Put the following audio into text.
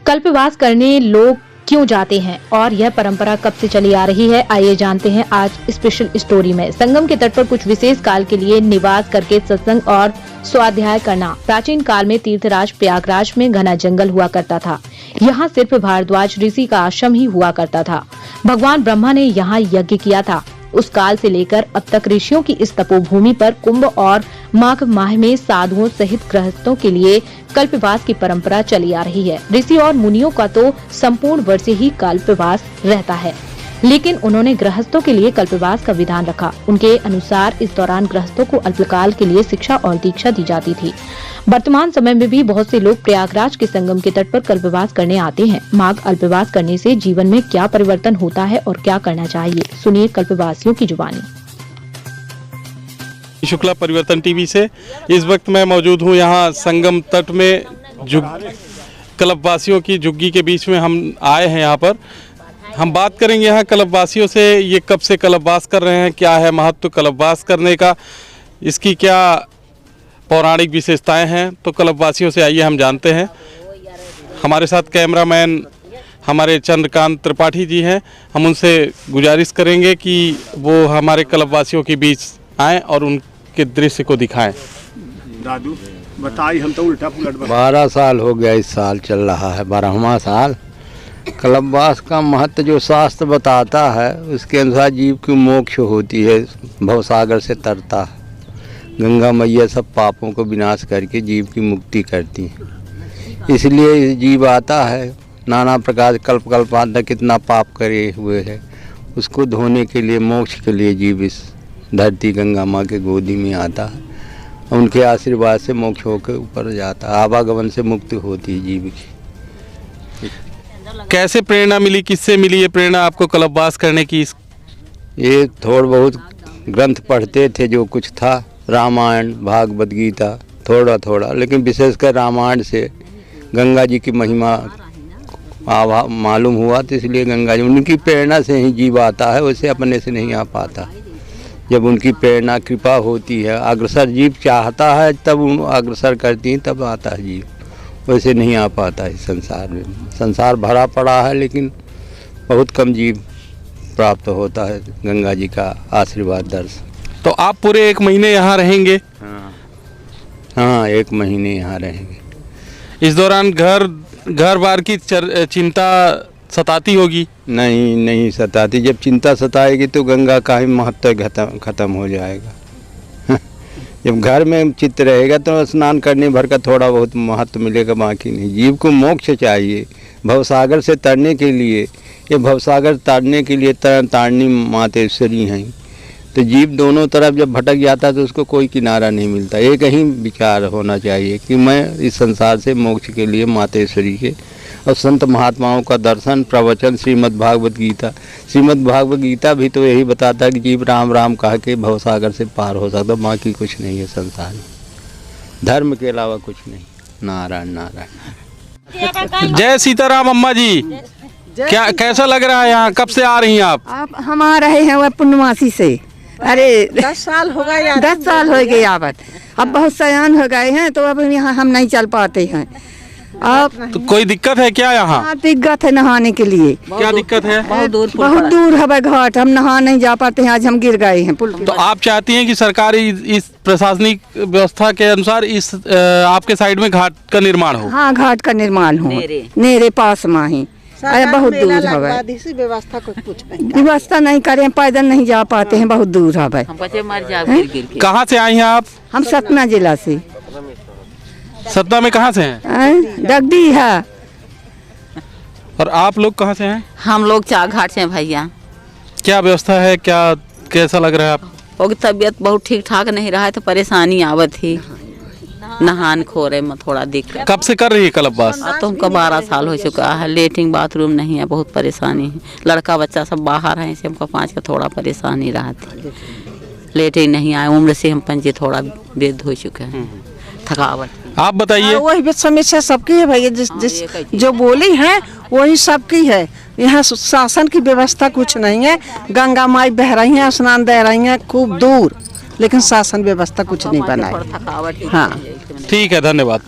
कल्पवास करने लोग क्यों जाते हैं और यह परंपरा कब से चली आ रही है, आइए जानते हैं आज स्पेशल स्टोरी में। संगम के तट पर कुछ विशेष काल के लिए निवास करके सत्संग और स्वाध्याय करना। प्राचीन काल में तीर्थराज प्रयागराज में घना जंगल हुआ करता था। यहाँ सिर्फ भारद्वाज ऋषि का आश्रम ही हुआ करता था। भगवान ब्रह्मा ने यहाँ यज्ञ किया था। उस काल से लेकर अब तक ऋषियों की इस तपोभूमि पर कुंभ और माघ माह में साधुओं सहित गृहस्थों के लिए कल्पवास की परंपरा चली आ रही है। ऋषि और मुनियों का तो संपूर्ण वर्ष ही कल्पवास रहता है, लेकिन उन्होंने गृहस्थों के लिए कल्पवास का विधान रखा। उनके अनुसार इस दौरान गृहस्थों को अल्पकाल के लिए शिक्षा और दीक्षा दी जाती थी। वर्तमान समय में भी बहुत से लोग प्रयागराज के संगम के तट पर कल्पवास करने आते हैं। माघ अल्पवास करने से जीवन में क्या परिवर्तन होता है और क्या करना चाहिए, सुनिए कल्पवासियों की जुबानी। शुक्ला परिवर्तन टीवी से इस वक्त मैं मौजूद हूँ यहाँ संगम तट में। कल्पवासियों की झुग्गी के बीच में हम आए हैं। यहाँ पर हम बात करेंगे यहाँ कल्पवासियों से, ये कब से कल्पवास कर रहे हैं, क्या है महत्व कल्पवास करने का, इसकी क्या पौराणिक विशेषताएं हैं। तो कल्पवासियों से आइए हम जानते हैं। हमारे साथ कैमरामैन हमारे चंद्रकांत त्रिपाठी जी हैं। हम उनसे गुजारिश करेंगे कि वो हमारे कल्पवासियों के बीच आएँ और उनके दृश्य को दिखाएं। दादू बताइए, हम तो उल्टा पुलट 12 साल हो गया, इस साल चल रहा है 12वां साल। कल्पवास का महत्व जो शास्त्र बताता है उसके अनुसार जीव की मोक्ष होती है, भवसागर से तरता है। गंगा मैया सब पापों को विनाश करके जीव की मुक्ति करती है। इसलिए जीव आता है, नाना प्रकार कल्पांतर कितना पाप करे हुए है उसको धोने के लिए, मोक्ष के लिए जीव इस धरती गंगा माँ के गोदी में आता है। उनके आशीर्वाद से मोक्ष होकर ऊपर जाता है, आवागमन से मुक्ति होती है जीव की। कैसे प्रेरणा मिली, किससे मिली ये प्रेरणा आपको कल्पवास करने की? ये थोड़ा बहुत ग्रंथ पढ़ते थे, जो कुछ था रामायण भागवत गीता थोड़ा थोड़ा, लेकिन विशेषकर रामायण से गंगा जी की महिमा मालूम हुआ, तो इसलिए गंगा जी उनकी प्रेरणा से ही जीव आता है, वैसे अपने से नहीं आ पाता। जब उनकी प्रेरणा कृपा होती है, अग्रसर जीव चाहता है तब अग्रसर करती हैं, तब आता है जीव, वैसे नहीं आ पाता है। संसार में संसार भरा पड़ा है, लेकिन बहुत कम जीव प्राप्त होता है गंगा जी का आशीर्वाद दर्शन। तो आप पूरे 1 महीने यहाँ रहेंगे? हाँ 1 महीने यहाँ रहेंगे। इस दौरान घर बार की चिंता सताती होगी? नहीं सताती। जब चिंता सताएगी तो गंगा का ही महत्व खत्म हो जाएगा। जब घर में चित्त रहेगा तो स्नान करने भर का थोड़ा बहुत महत्व मिलेगा, बाकी नहीं। जीव को मोक्ष चाहिए भवसागर से तरने के लिए। ये भवसागर तारने के लिए तारणी मातेश्वरी हैं। तो जीव दोनों तरफ जब भटक जाता है तो उसको कोई किनारा नहीं मिलता। एक ही विचार होना चाहिए कि मैं इस संसार से मोक्ष के लिए मातेश्वरी के और संत महात्माओं का दर्शन, प्रवचन, श्रीमद् भागवत गीता भी तो यही बताता है कि जीव राम राम कह के भवसागर से पार हो सकता, बाकी कुछ नहीं है संसार में, धर्म के अलावा कुछ नहीं। नारायण नारायण। जय सीताराम। अम्मा जी, क्या कैसा लग रहा है यहाँ? कब से आ रही हैं आप? हम आ रहे हैं वह पूर्णमासी से। अरे 10 साल हो गए। 10 साल हो गए आवत। अब बहुत सयान हो गए हैं तो अब यहाँ हम नहीं चल पाते हैं। अब तो कोई दिक्कत है क्या यहाँ? दिक्कत है नहाने के लिए। क्या दिक्कत है? बहुत दूर है घाट, हम नहा नहीं जा पाते हैं। आज हम गिर गए हैं पुल। तो आप चाहती हैं कि सरकारी इस प्रशासनिक व्यवस्था के अनुसार इस आपके साइड में घाट का निर्माण हो? हाँ घाट का निर्माण हो, नेरे पास में ही। अरे बहुत दूर है, व्यवस्था नहीं करें, पैदल नहीं जा पाते हैं, बहुत दूर है। कहाँ से आई हैं आप? हम सतना जिला से। सतना में कहाँ से हैं? डगडी है। और आप लोग कहाँ से हैं? हम लोग चाघाट से हैं भैया। क्या व्यवस्था है, क्या कैसा लग रहा है आप? तबीयत बहुत ठीक ठाक नहीं रहा है तो परेशानी आवत थी, नहान खोरे में थोड़ा दिक्कत। कब से कर रही है कल्पवास? तो हमको 12 साल हो चुका है। लेटरिन बाथरूम नहीं है, बहुत परेशानी है। लड़का बच्चा सब बाहर है, इसे हमको 5 का थोड़ा परेशानी रहा थी। लेटरिन नहीं आए, उम्र से हम पंजे थोड़ा वृद्ध हो चुके हैं, थकावट। आप बताइए। वही समस्या सबकी है भैया, जो बोली है वही सबकी है। यहाँ शासन की व्यवस्था कुछ नहीं है। गंगा माई बह रही हैं, स्नान दे रही हैं खूब दूर, लेकिन शासन व्यवस्था कुछ नहीं बना है। थकावट। हाँ ठीक है, धन्यवाद।